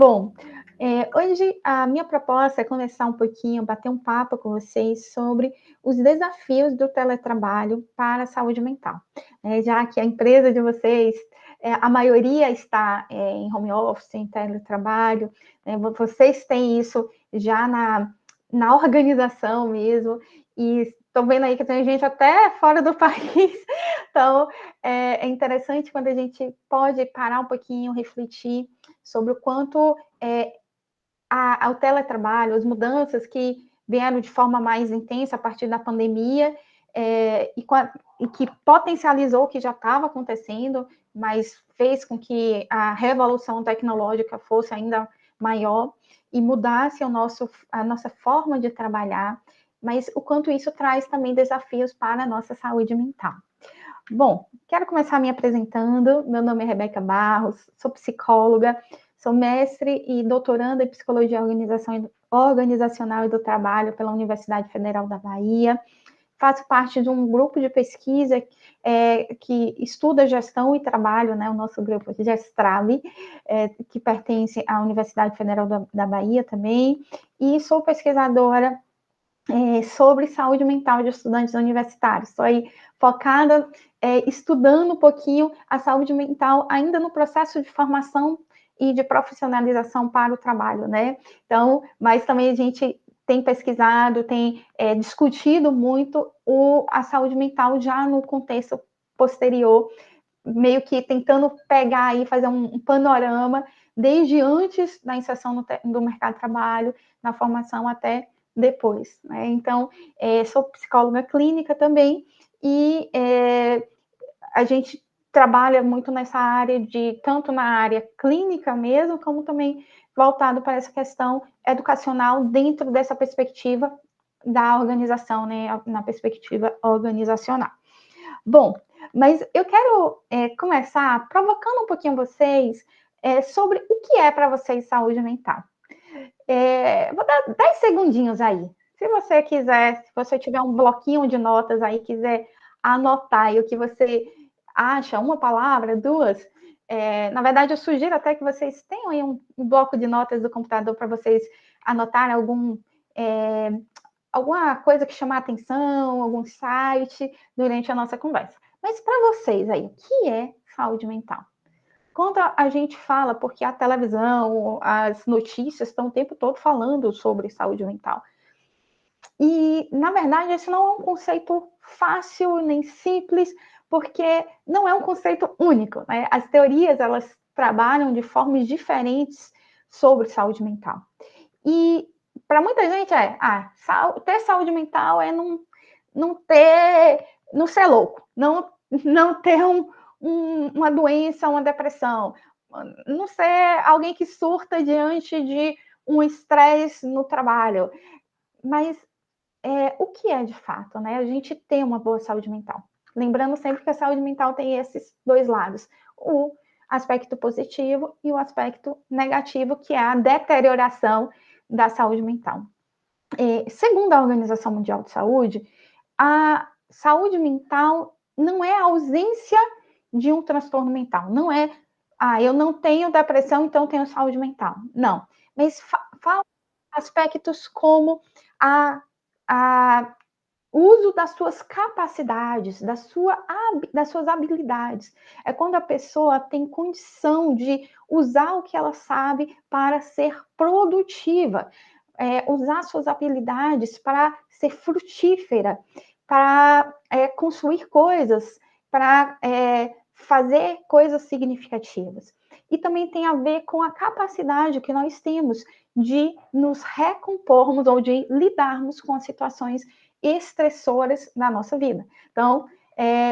Bom, hoje a minha proposta é conversar um pouquinho, bater um papo com vocês sobre os desafios do teletrabalho para a saúde mental. Já que a empresa de vocês, a maioria está em home office, em teletrabalho, vocês têm isso já na organização mesmo, e estou vendo aí que tem gente até fora do país, então é interessante quando a gente pode parar um pouquinho, refletir sobre o quanto ao teletrabalho, as mudanças que vieram de forma mais intensa a partir da pandemia, e que potencializou o que já estava acontecendo, mas fez com que a revolução tecnológica fosse ainda maior e mudasse a nossa forma de trabalhar, mas o quanto isso traz também desafios para a nossa saúde mental. Bom, quero começar me apresentando. Meu nome é Rebeca Barros, sou psicóloga, sou mestre e doutoranda em Psicologia Organizacional e do Trabalho pela Universidade Federal da Bahia. Faço parte de um grupo de pesquisa que estuda gestão e trabalho, né? O nosso grupo de Gestrave, que pertence à Universidade Federal da Bahia também, e sou pesquisadora sobre saúde mental de estudantes universitários. Estou aí focada, estudando um pouquinho a saúde mental ainda no processo de formação e de profissionalização para o trabalho, né? Então, mas também a gente tem pesquisado, tem discutido muito a saúde mental já no contexto posterior, meio que tentando pegar e fazer um panorama desde antes da inserção no mercado de trabalho, na formação até depois, né? Então, sou psicóloga clínica também, e a gente trabalha muito nessa área tanto na área clínica mesmo, como também voltado para essa questão educacional dentro dessa perspectiva da organização, né? Na perspectiva organizacional. Bom, mas eu quero começar provocando um pouquinho vocês sobre o que é para vocês saúde mental. Vou dar 10 segundinhos aí. Se você quiser, se você tiver um bloquinho de notas aí, quiser anotar aí o que você acha, uma palavra, duas. Na verdade, eu sugiro até que vocês tenham aí um bloco de notas do computador para vocês anotarem alguma coisa que chamar a atenção, algum site durante a nossa conversa. Mas para vocês aí, o que é saúde mental? Quando a gente fala, porque a televisão, as notícias estão o tempo todo falando sobre saúde mental. E, na verdade, esse não é um conceito fácil nem simples, porque não é um conceito único, né? As teorias, elas trabalham de formas diferentes sobre saúde mental. E, para muita gente, ter saúde mental é não ser louco, não ter uma doença, uma depressão, não ser alguém que surta diante de um estresse no trabalho. Mas o que é de fato, né? A gente tem uma boa saúde mental. Lembrando sempre que a saúde mental tem esses dois lados: o aspecto positivo e o aspecto negativo, que é a deterioração da saúde mental. Segundo a Organização Mundial de Saúde, a saúde mental não é a ausência de um transtorno mental. Não é, eu não tenho depressão, então tenho saúde mental. Não. Mas fala aspectos como o uso das suas capacidades, das suas habilidades. É quando a pessoa tem condição de usar o que ela sabe para ser produtiva, usar suas habilidades para ser frutífera, para construir coisas, para fazer coisas significativas. E também tem a ver com a capacidade que nós temos de nos recompormos ou de lidarmos com as situações estressoras na nossa vida. Então,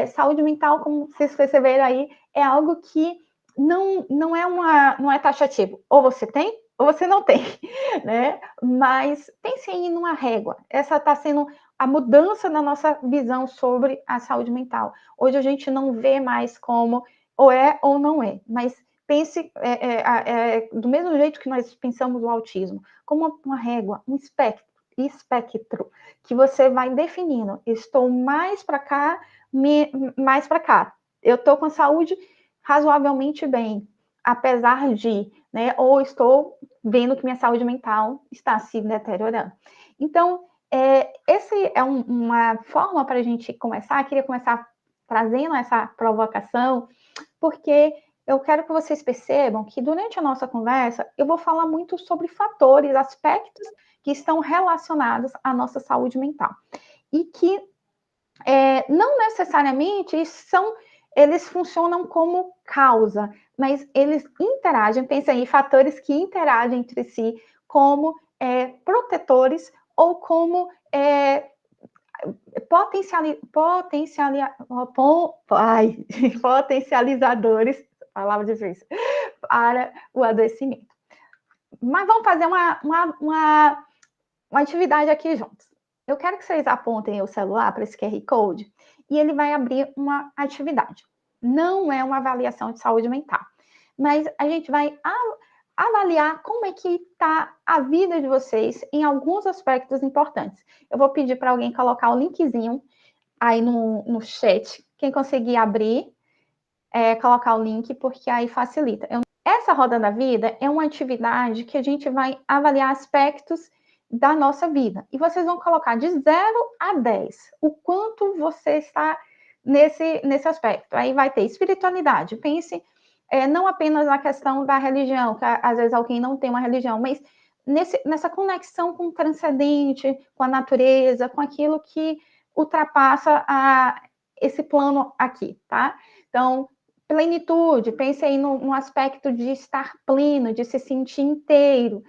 saúde mental, como vocês perceberam aí, é algo que não é taxativo. Ou você tem, ou você não tem, né? Mas pense aí numa régua. Essa está sendo a mudança na nossa visão sobre a saúde mental. Hoje a gente não vê mais como ou é ou não é, mas pense do mesmo jeito que nós pensamos o autismo, como uma régua, um espectro, que você vai definindo: estou mais para cá, mais para cá. Eu estou com a saúde razoavelmente bem, apesar de né? Ou estou vendo que minha saúde mental está se deteriorando. Então, esse é uma forma para a gente começar. Queria começar trazendo essa provocação, porque eu quero que vocês percebam que durante a nossa conversa eu vou falar muito sobre fatores, aspectos que estão relacionados à nossa saúde mental. E que não necessariamente eles funcionam como causa, mas eles interagem, pensa aí, fatores que interagem entre si como protetores ou como potencializadores, palavra difícil, para o adoecimento. Mas vamos fazer uma atividade aqui juntos. Eu quero que vocês apontem o celular para esse QR Code e ele vai abrir uma atividade. Não é uma avaliação de saúde mental, mas a gente vai avaliar como é que está a vida de vocês em alguns aspectos importantes. Eu vou pedir para alguém colocar o linkzinho aí no chat. Quem conseguir abrir, colocar o link, porque aí facilita. Essa roda da vida é uma atividade que a gente vai avaliar aspectos da nossa vida. E vocês vão colocar de 0 a 10 o quanto você está nesse aspecto. Aí vai ter espiritualidade. Pense não apenas na questão da religião, que às vezes alguém não tem uma religião, mas nessa conexão com o transcendente, com a natureza, com aquilo que ultrapassa esse plano aqui, tá? Então, plenitude, pense aí no aspecto de estar pleno, de se sentir inteiro.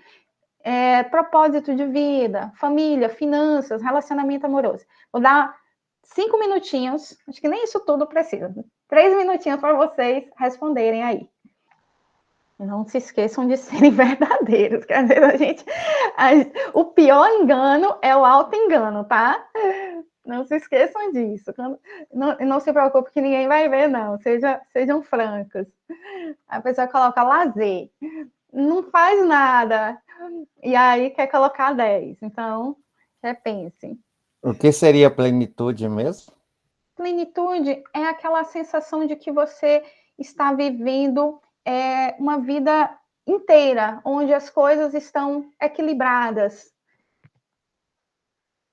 Propósito de vida, família, finanças, relacionamento amoroso. Vou dar 5 minutinhos, acho que nem isso tudo precisa. 3 minutinhos para vocês responderem aí. Não se esqueçam de serem verdadeiros, quer dizer, o pior engano é o auto-engano, tá? Não se esqueçam disso. Não se preocupe que ninguém vai ver, não. Sejam francos. A pessoa coloca lazer. Não faz nada. E aí quer colocar 10. Então, repensem. O que seria plenitude mesmo? Plenitude é aquela sensação de que você está vivendo uma vida inteira, onde as coisas estão equilibradas.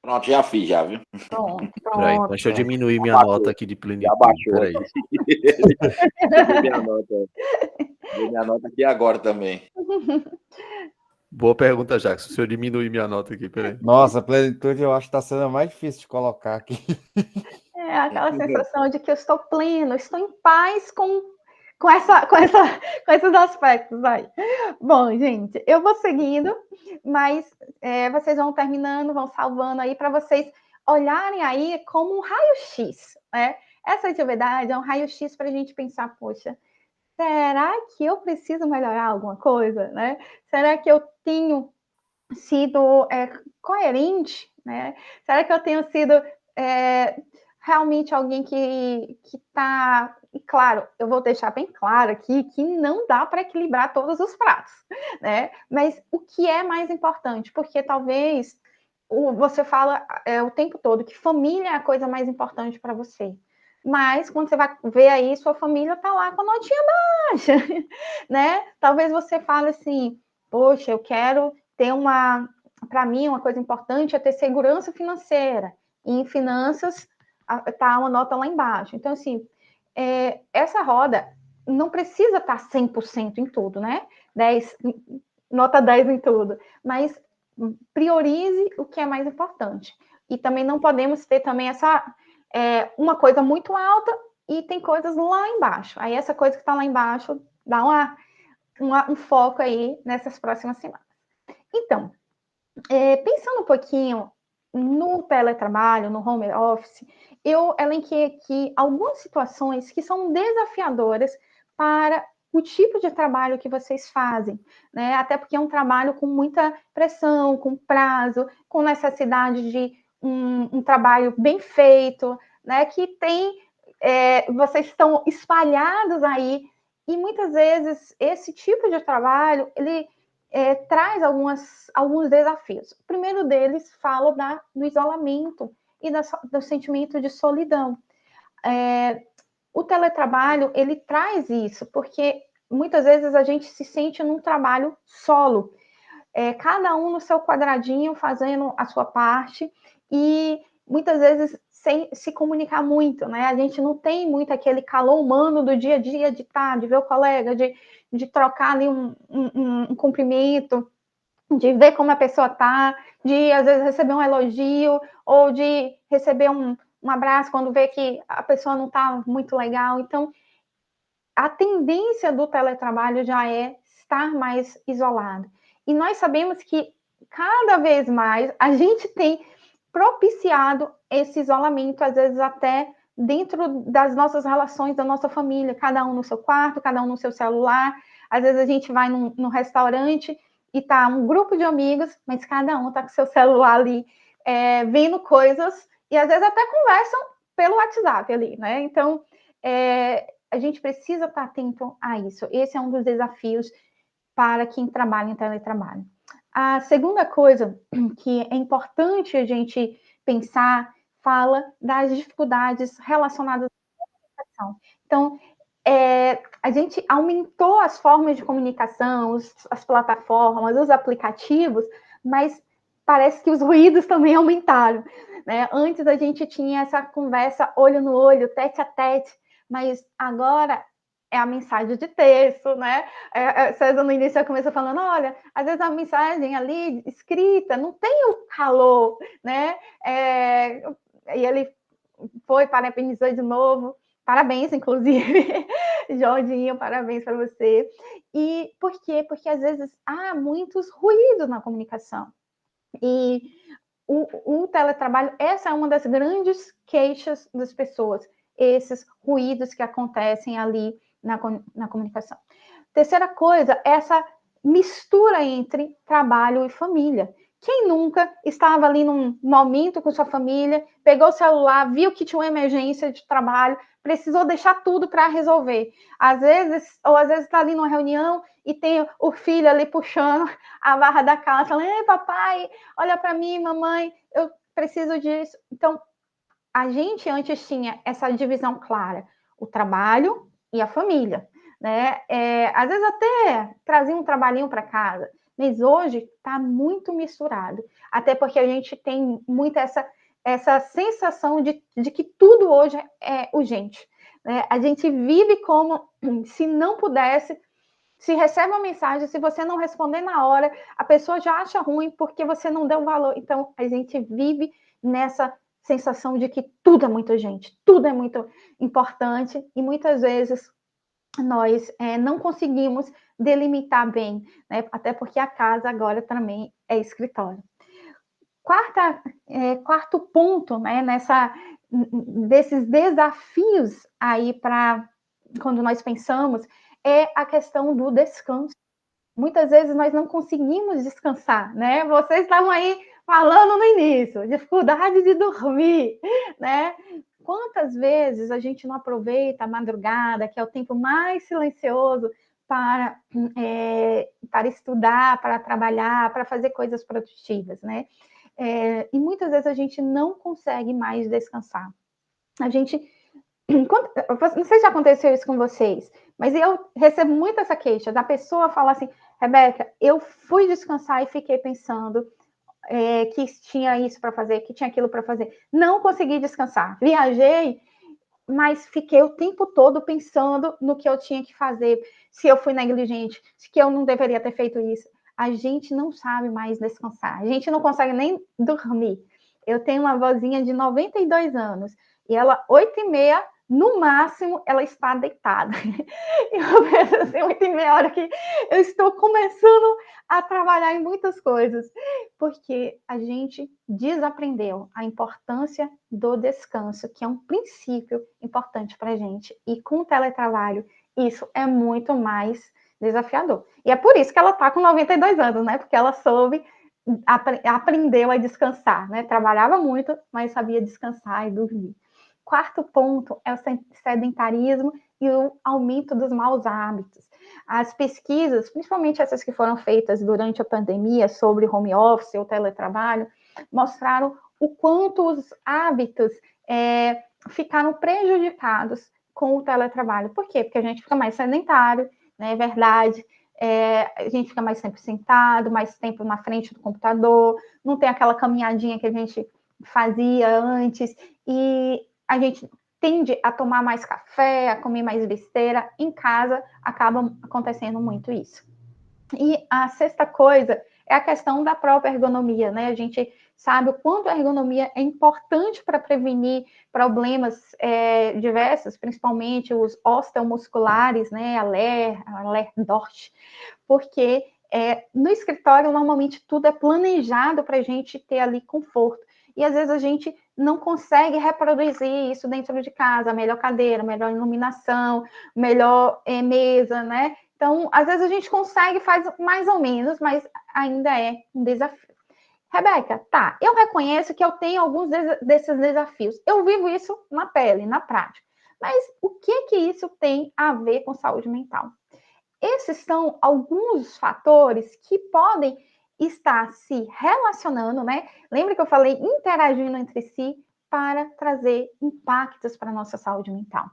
Pronto, já fiz, já, viu? Pronto. Peraí, deixa eu diminuir minha nota aqui de plenitude. Peraí. Minha nota aqui agora também. Boa pergunta, Jackson. Se eu diminuir minha nota aqui, peraí. Nossa, plenitude eu acho que está sendo a mais difícil de colocar aqui. Aquela sensação de que eu estou pleno, estou em paz com esses aspectos aí. Bom, gente, eu vou seguindo, mas vocês vão terminando, vão salvando aí para vocês olharem aí como um raio-x, né? Essa atividade é um raio-x para a gente pensar, poxa, será que eu preciso melhorar alguma coisa, né? Será que eu tenho sido coerente, né? Será que eu tenho sido realmente alguém que está... E claro, eu vou deixar bem claro aqui que não dá para equilibrar todos os pratos, né? Mas o que é mais importante? Porque talvez você fala o tempo todo que família é a coisa mais importante para você. Mas quando você vai ver aí, sua família está lá com a notinha baixa, né? Talvez você fale assim, poxa, eu quero ter para mim, uma coisa importante é ter segurança financeira. E em finanças, tá uma nota lá embaixo. Então, assim, essa roda não precisa estar 100% em tudo, né? Nota 10 em tudo. Mas priorize o que é mais importante. E também não podemos ter também uma coisa muito alta e tem coisas lá embaixo. Aí essa coisa que está lá embaixo dá um foco aí nessas próximas semanas. Então, pensando um pouquinho no teletrabalho, no home office, eu elenquei aqui algumas situações que são desafiadoras para o tipo de trabalho que vocês fazem, né? Até porque é um trabalho com muita pressão, com prazo, com necessidade de um trabalho bem feito, né? Que vocês estão espalhados aí, e muitas vezes esse tipo de trabalho, ele traz alguns desafios. O primeiro deles fala do isolamento e do sentimento de solidão. O teletrabalho, ele traz isso, porque muitas vezes a gente se sente num trabalho solo, cada um no seu quadradinho, fazendo a sua parte, e muitas vezes sem se comunicar muito, né? A gente não tem muito aquele calor humano do dia a dia, de estar, de ver o colega, de trocar ali um cumprimento, de ver como a pessoa está, de às vezes receber um elogio, ou de receber um abraço quando vê que a pessoa não está muito legal. Então, a tendência do teletrabalho já é estar mais isolado. E nós sabemos que cada vez mais a gente tem propiciado esse isolamento, às vezes até dentro das nossas relações, da nossa família, cada um no seu quarto, cada um no seu celular. Às vezes a gente vai num restaurante e tá um grupo de amigos, mas cada um tá com seu celular ali, vendo coisas, e às vezes até conversam pelo WhatsApp ali, né? Então, a gente precisa estar atento a isso. Esse é um dos desafios para quem trabalha em teletrabalho. A segunda coisa que é importante a gente pensar, fala das dificuldades relacionadas à comunicação. Então, a gente aumentou as formas de comunicação, as plataformas, os aplicativos, mas parece que os ruídos também aumentaram, né? Antes a gente tinha essa conversa olho no olho, tete a tete, mas agora é a mensagem de texto, né? César no início começou falando, olha, às vezes a mensagem ali escrita não tem o calor, né? E ele foi, parabenizou de novo. Parabéns, inclusive, Jorginho, parabéns para você. E por quê? Porque às vezes há muitos ruídos na comunicação. E o teletrabalho, essa é uma das grandes queixas das pessoas, esses ruídos que acontecem ali na comunicação. Terceira coisa, essa mistura entre trabalho e família. Quem nunca estava ali num momento com sua família, pegou o celular, viu que tinha uma emergência de trabalho, precisou deixar tudo para resolver. Às vezes está ali numa reunião e tem o filho ali puxando a barra da casa, falando, ei, papai, olha para mim, mamãe, eu preciso disso. Então, a gente antes tinha essa divisão clara, o trabalho e a família, né? Às vezes até trazia um trabalhinho para casa, mas hoje está muito misturado, até porque a gente tem muito essa sensação de que tudo hoje é urgente, né? A gente vive como se não pudesse. Se recebe uma mensagem, se você não responder na hora, a pessoa já acha ruim porque você não deu valor. Então, a gente vive nessa sensação de que tudo é muito urgente, tudo é muito importante, e muitas vezes nós não conseguimos delimitar bem, né? Até porque a casa agora também é escritório. Quarto ponto, né, desses desafios aí para quando nós pensamos, é a questão do descanso. Muitas vezes nós não conseguimos descansar, né? Vocês estavam aí falando no início, dificuldade de dormir, né? Quantas vezes a gente não aproveita a madrugada, que é o tempo mais silencioso para estudar, para trabalhar, para fazer coisas produtivas, né? E muitas vezes a gente não consegue mais descansar. A gente não sei se já aconteceu isso com vocês, mas eu recebo muito essa queixa da pessoa falar assim, Rebeca, eu fui descansar e fiquei pensando que tinha isso para fazer, que tinha aquilo para fazer. Não consegui descansar. Viajei, mas fiquei o tempo todo pensando no que eu tinha que fazer, se eu fui negligente, se que eu não deveria ter feito isso. A gente não sabe mais descansar. A gente não consegue nem dormir. Eu tenho uma vozinha de 92 anos e ela, 8h30, no máximo, ela está deitada. Eu penso assim, 8h30, hora que eu estou começando a trabalhar em muitas coisas, porque a gente desaprendeu a importância do descanso, que é um princípio importante para a gente. E com o teletrabalho, isso é muito mais desafiador. E é por isso que ela está com 92 anos, né? Porque ela aprendeu a descansar, né? Trabalhava muito, mas sabia descansar e dormir. Quarto ponto é o sedentarismo e o aumento dos maus hábitos. As pesquisas, principalmente essas que foram feitas durante a pandemia sobre home office ou teletrabalho, mostraram o quanto os hábitos ficaram prejudicados com o teletrabalho. Por quê? Porque a gente fica mais sedentário, né? É verdade. A gente fica mais tempo sentado, mais tempo na frente do computador, não tem aquela caminhadinha que a gente fazia antes, e a gente tende a tomar mais café, a comer mais besteira. Em casa, acaba acontecendo muito isso. E a sexta coisa é a questão da própria ergonomia, né? A gente sabe o quanto a ergonomia é importante para prevenir problemas diversos, principalmente os osteomusculares, né? A LER-DORT, porque no escritório, normalmente, tudo é planejado para a gente ter ali conforto. E, às vezes, a gente não consegue reproduzir isso dentro de casa, melhor cadeira, melhor iluminação, melhor mesa, né? Então, às vezes a gente consegue, faz mais ou menos, mas ainda é um desafio. Rebeca, tá, eu reconheço que eu tenho alguns desses desafios. Eu vivo isso na pele, na prática. Mas o que isso tem a ver com saúde mental? Esses são alguns fatores que podem estar se relacionando, né? Lembra que eu falei interagindo entre si para trazer impactos para a nossa saúde mental.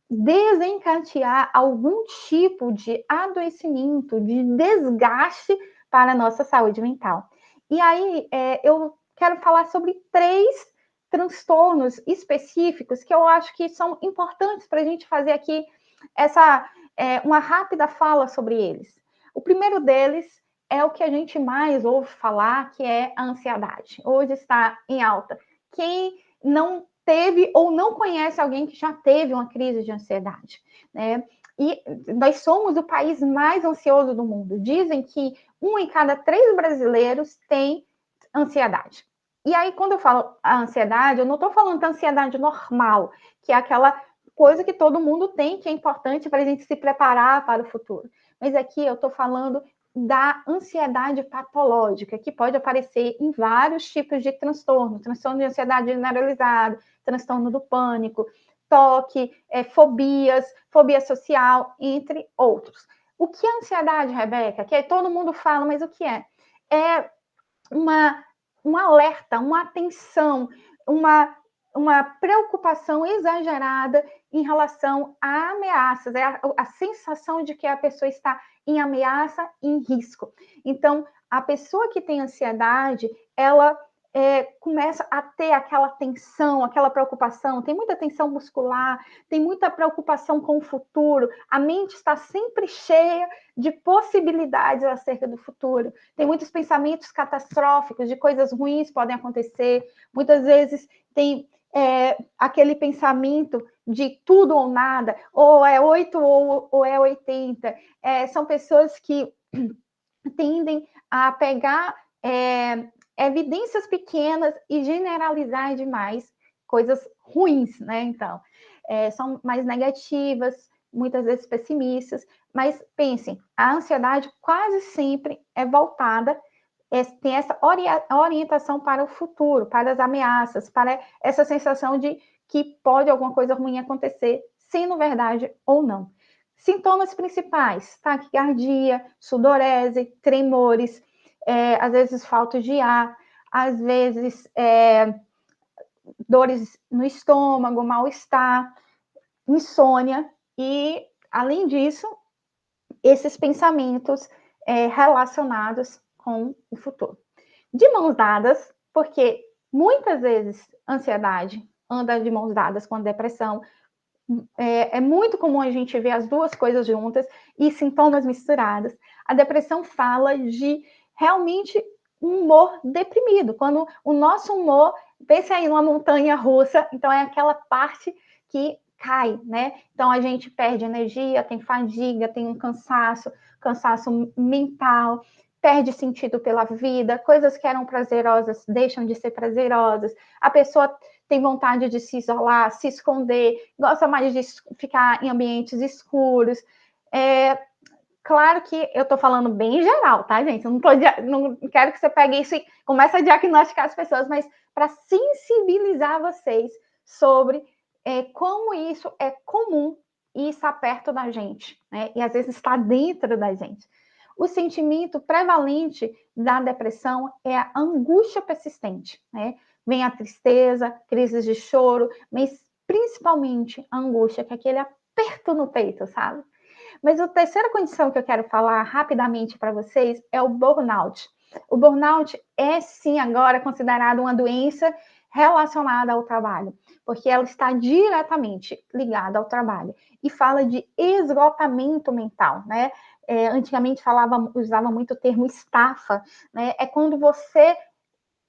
Desencadear algum tipo de adoecimento, de desgaste para a nossa saúde mental. E aí, eu quero falar sobre 3 transtornos específicos que eu acho que são importantes para a gente fazer aqui uma rápida fala sobre eles. O primeiro deles é o que a gente mais ouve falar, que é a ansiedade. Hoje está em alta. Quem não teve ou não conhece alguém que já teve uma crise de ansiedade, né? E nós somos o país mais ansioso do mundo. Dizem que 1 em cada 3 brasileiros tem ansiedade. E aí, quando eu falo a ansiedade, eu não estou falando da ansiedade normal, que é aquela coisa que todo mundo tem, que é importante para a gente se preparar para o futuro. Mas aqui eu estou falando da ansiedade patológica, que pode aparecer em vários tipos de transtorno de ansiedade generalizada, transtorno do pânico, toque, fobia social, entre outros. O que é ansiedade, Rebeca? Que todo mundo fala, mas o que é? É um alerta, uma atenção, uma preocupação exagerada em relação a ameaças, a sensação de que a pessoa está em ameaça, em risco. Então, a pessoa que tem ansiedade, ela começa a ter aquela tensão, aquela preocupação, tem muita tensão muscular, tem muita preocupação com o futuro, a mente está sempre cheia de possibilidades acerca do futuro, tem muitos pensamentos catastróficos, de coisas ruins podem acontecer, muitas vezes tem aquele pensamento de tudo ou nada, ou é 8 ou é 80. São pessoas que tendem a pegar evidências pequenas e generalizar demais coisas ruins, né? Então, são mais negativas, muitas vezes pessimistas, mas pensem, a ansiedade quase sempre é voltada, tem essa orientação para o futuro, para as ameaças, para essa sensação de que pode alguma coisa ruim acontecer, sendo verdade ou não. Sintomas principais: taquicardia, sudorese, tremores, às vezes falta de ar, às vezes dores no estômago, mal-estar, insônia e, além disso, esses pensamentos relacionados com o futuro. De mãos dadas, porque muitas vezes ansiedade anda de mãos dadas com a depressão. É muito comum a gente ver as duas coisas juntas e sintomas misturados. A depressão fala de realmente um humor deprimido, quando o nosso humor, pense aí numa montanha russa, então é aquela parte que cai, né? Então a gente perde energia, tem fadiga, tem um cansaço mental, perde sentido pela vida, coisas que eram prazerosas deixam de ser prazerosas, a pessoa tem vontade de se isolar, se esconder, gosta mais de ficar em ambientes escuros. Claro que eu estou falando bem geral, tá, gente? Eu não quero que você pegue isso e comece a diagnosticar as pessoas, mas para sensibilizar vocês sobre como isso é comum e está perto da gente, né? E às vezes está dentro da gente. O sentimento prevalente da depressão é a angústia persistente, né? Vem a tristeza, crises de choro, mas principalmente a angústia, que é aquele aperto no peito, sabe? Mas a terceira condição que eu quero falar rapidamente para vocês é o burnout. O burnout é, sim, agora considerado uma doença relacionada ao trabalho, porque ela está diretamente ligada ao trabalho e fala de esgotamento mental, né? Antigamente usava muito o termo estafa, né? É quando você,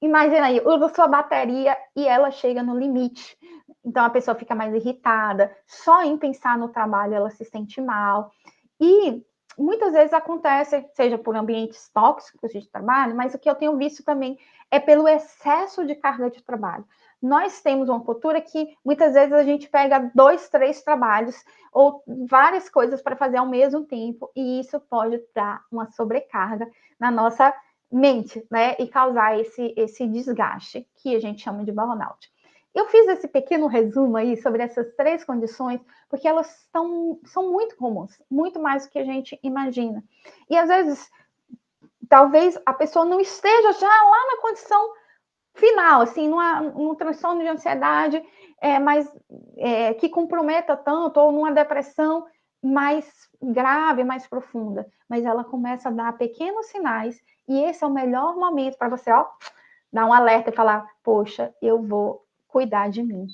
imagina aí, usa sua bateria e ela chega no limite. Então a pessoa fica mais irritada, só em pensar no trabalho ela se sente mal. E muitas vezes acontece, seja por ambientes tóxicos de trabalho, mas o que eu tenho visto também é pelo excesso de carga de trabalho. Nós temos uma cultura que muitas vezes a gente pega 2, 3 trabalhos ou várias coisas para fazer ao mesmo tempo, e isso pode dar uma sobrecarga na nossa mente, né? E causar esse desgaste que a gente chama de burnout. Eu fiz esse pequeno resumo aí sobre essas 3 condições, porque elas são muito comuns, muito mais do que a gente imagina. E às vezes, talvez a pessoa não esteja já lá na condição final, assim, num transtorno de ansiedade, que comprometa tanto, ou numa depressão mais grave, mais profunda. Mas ela começa a dar pequenos sinais, e esse é o melhor momento para você, dar um alerta e falar, poxa, eu vou cuidar de mim.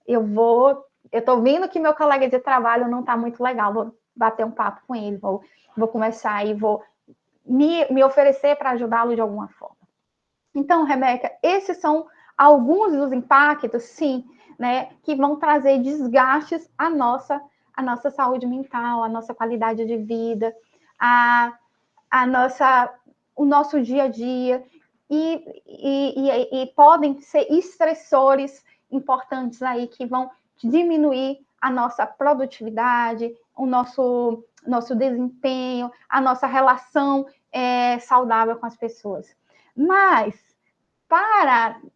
Eu estou vendo que meu colega de trabalho não está muito legal, vou bater um papo com ele, vou começar e vou me oferecer para ajudá-lo de alguma forma. Então, Rebeca, esses são alguns dos impactos, sim, né, que vão trazer desgastes à nossa saúde mental, à nossa qualidade de vida, o nosso dia a dia. E podem ser estressores importantes aí que vão diminuir a nossa produtividade, o nosso desempenho, a nossa relação saudável com as pessoas. Mas,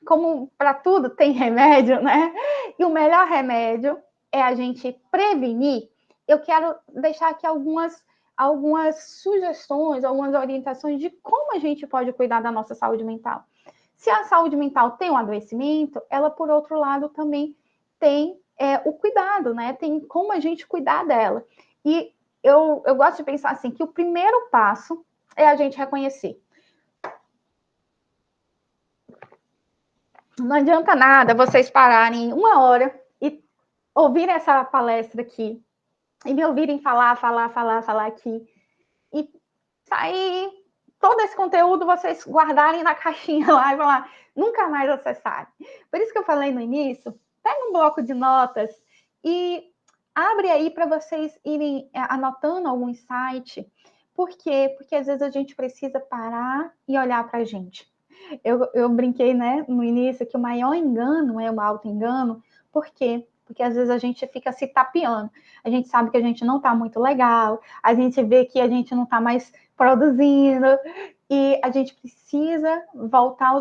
como para tudo tem remédio, né? E o melhor remédio é a gente prevenir. Eu quero deixar aqui algumas sugestões, algumas orientações de como a gente pode cuidar da nossa saúde mental. Se a saúde mental tem um adoecimento, ela, por outro lado, também tem o cuidado, né? Tem como a gente cuidar dela. E eu gosto de pensar assim, que o primeiro passo é a gente reconhecer. Não adianta nada vocês pararem 1 hora e ouvirem essa palestra aqui, e me ouvirem falar aqui, e sair todo esse conteúdo, vocês guardarem na caixinha lá e falar, nunca mais acessarem. Por isso que eu falei no início, pega um bloco de notas e abre aí para vocês irem anotando algum insight. Por quê? Porque às vezes a gente precisa parar e olhar para a gente. Eu brinquei, né, no início, que o maior engano é o auto-engano. Por quê? Porque às vezes a gente fica se tapeando. A gente sabe que a gente não está muito legal, a gente vê que a gente não está mais produzindo, e a gente precisa voltar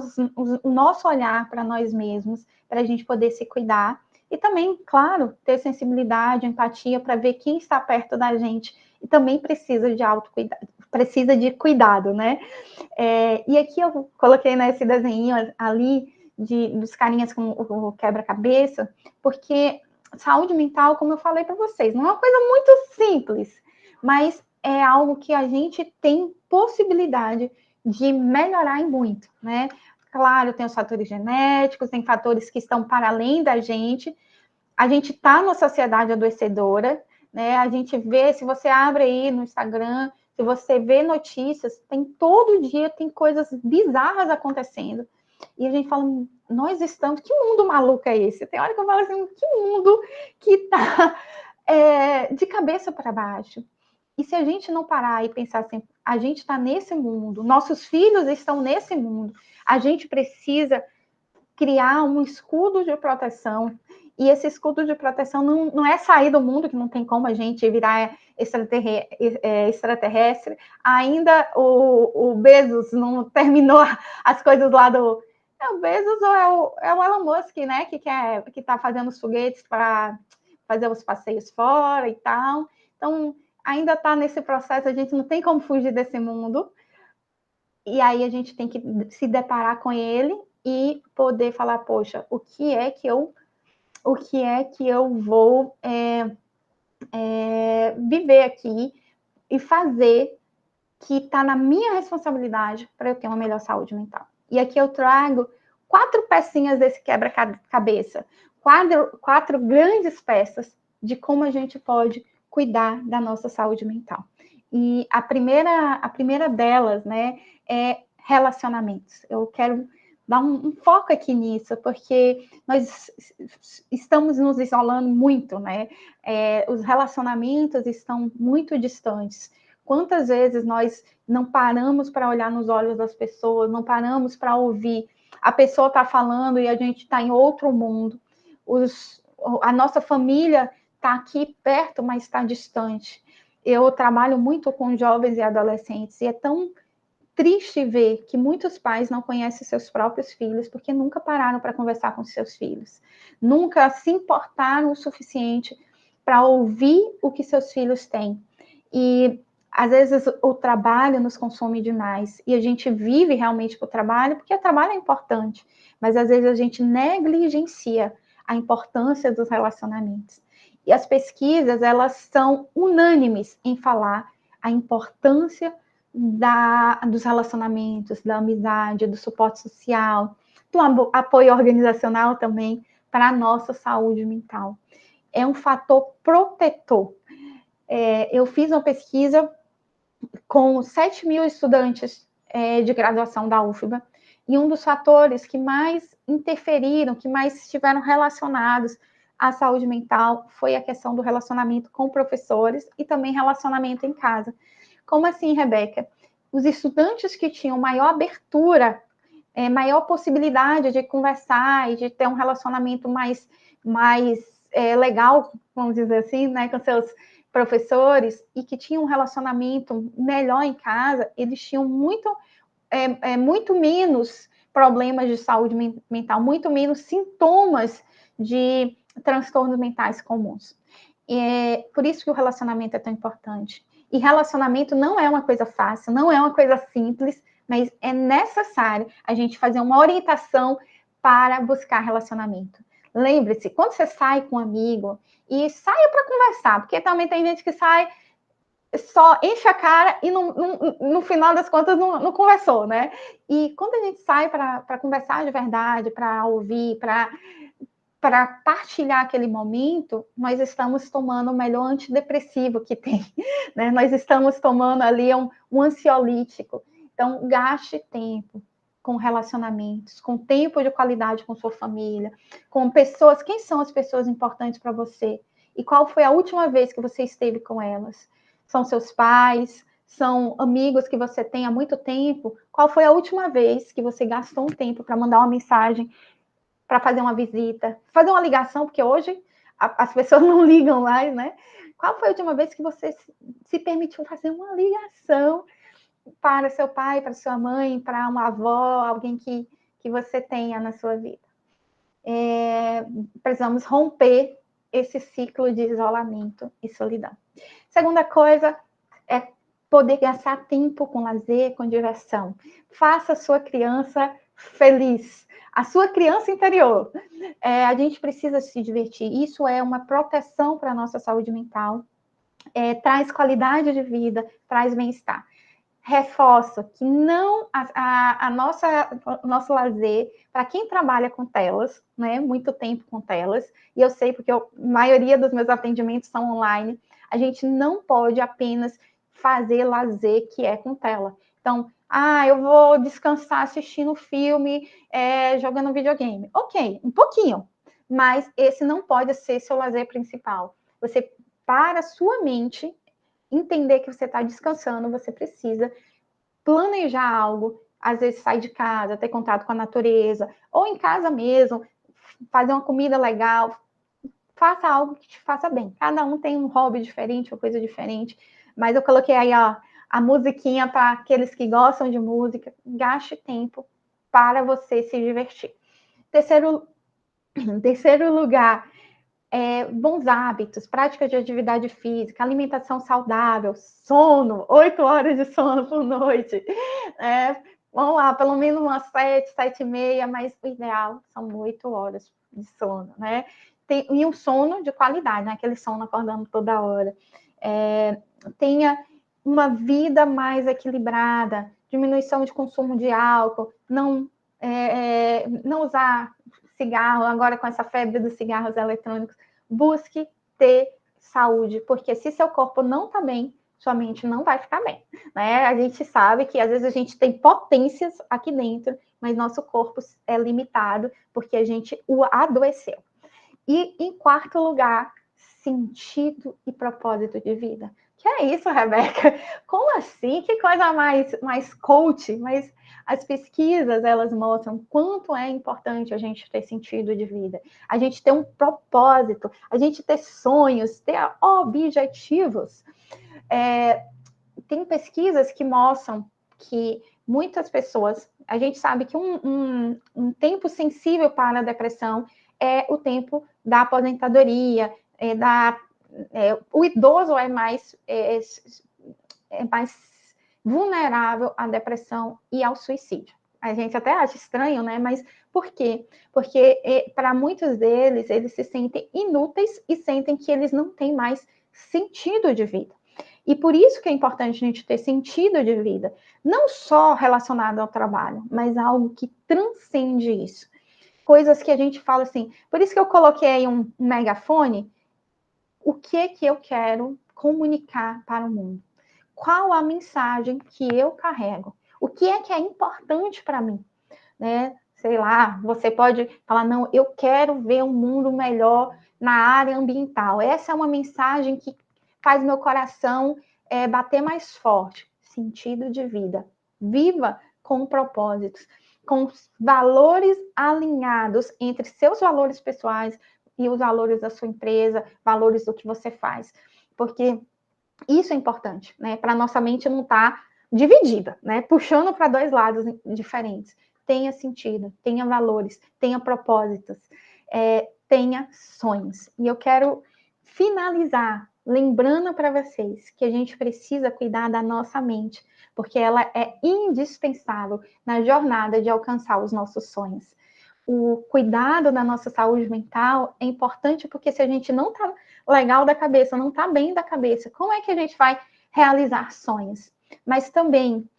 o nosso olhar para nós mesmos, para a gente poder se cuidar. E também, claro, ter sensibilidade, empatia para ver quem está perto da gente e também precisa de autocuidado, precisa de cuidado, né? E aqui eu coloquei nesse desenho ali dos carinhas com o quebra-cabeça, porque saúde mental, como eu falei para vocês, não é uma coisa muito simples, mas é algo que a gente tem possibilidade de melhorar em muito, né? Claro, tem os fatores genéticos, tem fatores que estão para além da gente. A gente está numa sociedade adoecedora, né? A gente vê, se você abre aí no Instagram, se você vê notícias, todo dia tem coisas bizarras acontecendo. E a gente fala, nós estamos, que mundo maluco é esse? Tem hora que eu falo assim, que mundo que está de cabeça para baixo. E se a gente não parar e pensar assim, a gente está nesse mundo, nossos filhos estão nesse mundo, a gente precisa criar um escudo de proteção. E esse escudo de proteção não é sair do mundo, que não tem como a gente virar extraterrestre. Ainda o Bezos não terminou as coisas lá do... o Bezos é o Elon Musk, né? Que está fazendo os foguetes para fazer os passeios fora e tal. Então, ainda está nesse processo, a gente não tem como fugir desse mundo. E aí a gente tem que se deparar com ele e poder falar, poxa, o que é que eu vou viver aqui e fazer que está na minha responsabilidade para eu ter uma melhor saúde mental. E aqui eu trago 4 pecinhas desse quebra-cabeça, 4 grandes peças de como a gente pode cuidar da nossa saúde mental. E a primeira delas, né, é relacionamentos. Eu quero dar um foco aqui nisso, porque nós estamos nos isolando muito, né? Os relacionamentos estão muito distantes. Quantas vezes nós não paramos para olhar nos olhos das pessoas, não paramos para ouvir? A pessoa está falando e a gente está em outro mundo. A nossa família está aqui perto, mas está distante. Eu trabalho muito com jovens e adolescentes e é tão triste ver que muitos pais não conhecem seus próprios filhos porque nunca pararam para conversar com seus filhos, nunca se importaram o suficiente para ouvir o que seus filhos têm. E às vezes o trabalho nos consome demais e a gente vive realmente para o trabalho porque o trabalho é importante, mas às vezes a gente negligencia a importância dos relacionamentos. E as pesquisas, elas são unânimes em falar a importância dos relacionamentos, da amizade, do suporte social, do apoio organizacional também para a nossa saúde mental. É um fator protetor. Eu fiz uma pesquisa com 7 mil estudantes de graduação da UFBA, e um dos fatores que mais interferiram, que mais estiveram relacionados à saúde mental foi a questão do relacionamento com professores e também relacionamento em casa. Como assim, Rebeca? Os estudantes que tinham maior abertura, maior possibilidade de conversar e de ter um relacionamento mais legal, vamos dizer assim, né, com seus professores, e que tinham um relacionamento melhor em casa, eles tinham muito menos problemas de saúde mental, muito menos sintomas de transtornos mentais comuns. Por isso que o relacionamento é tão importante. E relacionamento não é uma coisa fácil, não é uma coisa simples, mas é necessário a gente fazer uma orientação para buscar relacionamento. Lembre-se, quando você sai com um amigo, e saia para conversar, porque também tem gente que sai, só enche a cara e no final das contas não conversou, né? E quando a gente sai para conversar de verdade, para ouvir, para partilhar aquele momento, nós estamos tomando o melhor antidepressivo que tem, né? Nós estamos tomando ali um ansiolítico. Então, gaste tempo com relacionamentos, com tempo de qualidade com sua família, com pessoas. Quem são as pessoas importantes para você? E qual foi a última vez que você esteve com elas? São seus pais? São amigos que você tem há muito tempo? Qual foi a última vez que você gastou um tempo para mandar uma mensagem, para fazer uma visita, fazer uma ligação, porque hoje as pessoas não ligam mais, né? Qual foi a última vez que você se permitiu fazer uma ligação para seu pai, para sua mãe, para uma avó, alguém que você tenha na sua vida? Precisamos romper esse ciclo de isolamento e solidão. Segunda coisa é poder gastar tempo com lazer, com diversão. Faça a sua criança feliz, a sua criança interior. A gente precisa se divertir. Isso é uma proteção para a nossa saúde mental. Traz qualidade de vida, traz bem-estar. Reforço que não o nosso lazer, para quem trabalha com telas, né, muito tempo com telas, e eu sei porque a maioria dos meus atendimentos são online, a gente não pode apenas fazer lazer que é com tela. Então, eu vou descansar assistindo filme, jogando videogame. Ok, um pouquinho, mas esse não pode ser seu lazer principal. Você, para a sua mente entender que você está descansando, você precisa planejar algo, às vezes sair de casa, ter contato com a natureza, ou em casa mesmo, fazer uma comida legal, faça algo que te faça bem. Cada um tem um hobby diferente, uma coisa diferente, mas eu coloquei aí, ó, a musiquinha para aqueles que gostam de música. Gaste tempo para você se divertir. Terceiro lugar, bons hábitos, prática de atividade física, alimentação saudável, sono, 8 horas de sono por noite. Vamos lá, pelo menos umas 7 e meia, mas o ideal são 8 horas de sono, né? E um sono de qualidade, né? Aquele sono acordando toda hora. Tenha uma vida mais equilibrada, diminuição de consumo de álcool, não usar cigarro, agora com essa febre dos cigarros eletrônicos, busque ter saúde, porque se seu corpo não está bem, sua mente não vai ficar bem, né? A gente sabe que às vezes a gente tem potências aqui dentro, mas nosso corpo é limitado porque a gente o adoeceu. E em quarto lugar, sentido e propósito de vida. Que é isso, Rebeca? Como assim? Que coisa mais coach? Mas as pesquisas, elas mostram quanto é importante a gente ter sentido de vida, a gente ter um propósito, a gente ter sonhos, ter objetivos. Tem pesquisas que mostram que muitas pessoas, a gente sabe que um tempo sensível para a depressão é o tempo da aposentadoria, o idoso é mais vulnerável à depressão e ao suicídio. A gente até acha estranho, né? Mas por quê? Porque para muitos deles, eles se sentem inúteis e sentem que eles não têm mais sentido de vida. E por isso que é importante a gente ter sentido de vida, não só relacionado ao trabalho, mas algo que transcende isso. Coisas que a gente fala assim, por isso que eu coloquei aí um megafone, o que eu quero comunicar para o mundo? Qual a mensagem que eu carrego? O que é importante para mim? Né? Sei lá, você pode falar, não, eu quero ver um mundo melhor na área ambiental. Essa é uma mensagem que faz meu coração bater mais forte. Sentido de vida. Viva com propósitos, com valores alinhados entre seus valores pessoais e os valores da sua empresa, valores do que você faz. Porque isso é importante, né? Para a nossa mente não estar dividida, né? Puxando para dois lados diferentes. Tenha sentido, tenha valores, tenha propósitos, tenha sonhos. E eu quero finalizar lembrando para vocês que a gente precisa cuidar da nossa mente, porque ela é indispensável na jornada de alcançar os nossos sonhos. O cuidado da nossa saúde mental é importante porque se a gente não está legal da cabeça, não está bem da cabeça, como é que a gente vai realizar sonhos? Mas também,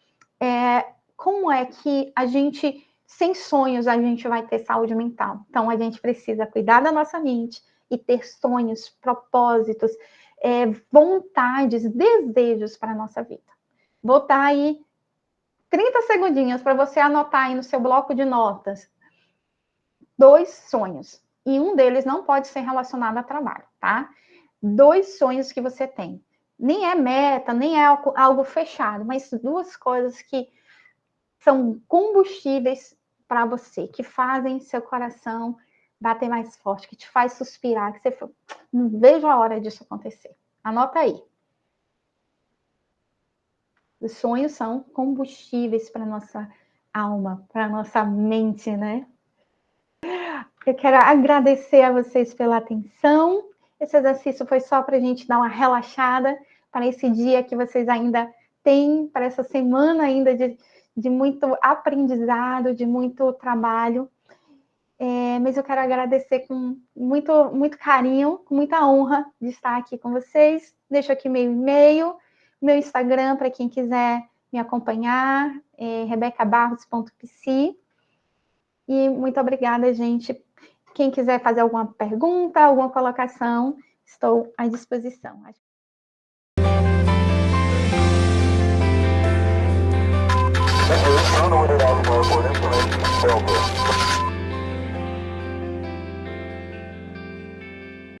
como é que a gente, sem sonhos, a gente vai ter saúde mental? Então, a gente precisa cuidar da nossa mente e ter sonhos, propósitos, vontades, desejos para a nossa vida. Vou dar aí 30 segundinhos para você anotar aí no seu bloco de notas 2 sonhos. E um deles não pode ser relacionado a trabalho, tá? 2 sonhos que você tem. Nem é meta, nem é algo fechado, mas 2 coisas que são combustíveis para você, que fazem seu coração bater mais forte, que te faz suspirar, que você fala, não vejo a hora disso acontecer. Anota aí. Os sonhos são combustíveis para nossa alma, para nossa mente, né? Eu quero agradecer a vocês pela atenção. Esse exercício foi só para a gente dar uma relaxada para esse dia que vocês ainda têm, para essa semana ainda de muito aprendizado, de muito trabalho. Mas eu quero agradecer com muito, muito carinho, com muita honra de estar aqui com vocês. Deixo aqui meu e-mail, meu Instagram para quem quiser me acompanhar, rebecabarros.pc. E muito obrigada, gente. Quem quiser fazer alguma pergunta, alguma colocação, estou à disposição. Thank you.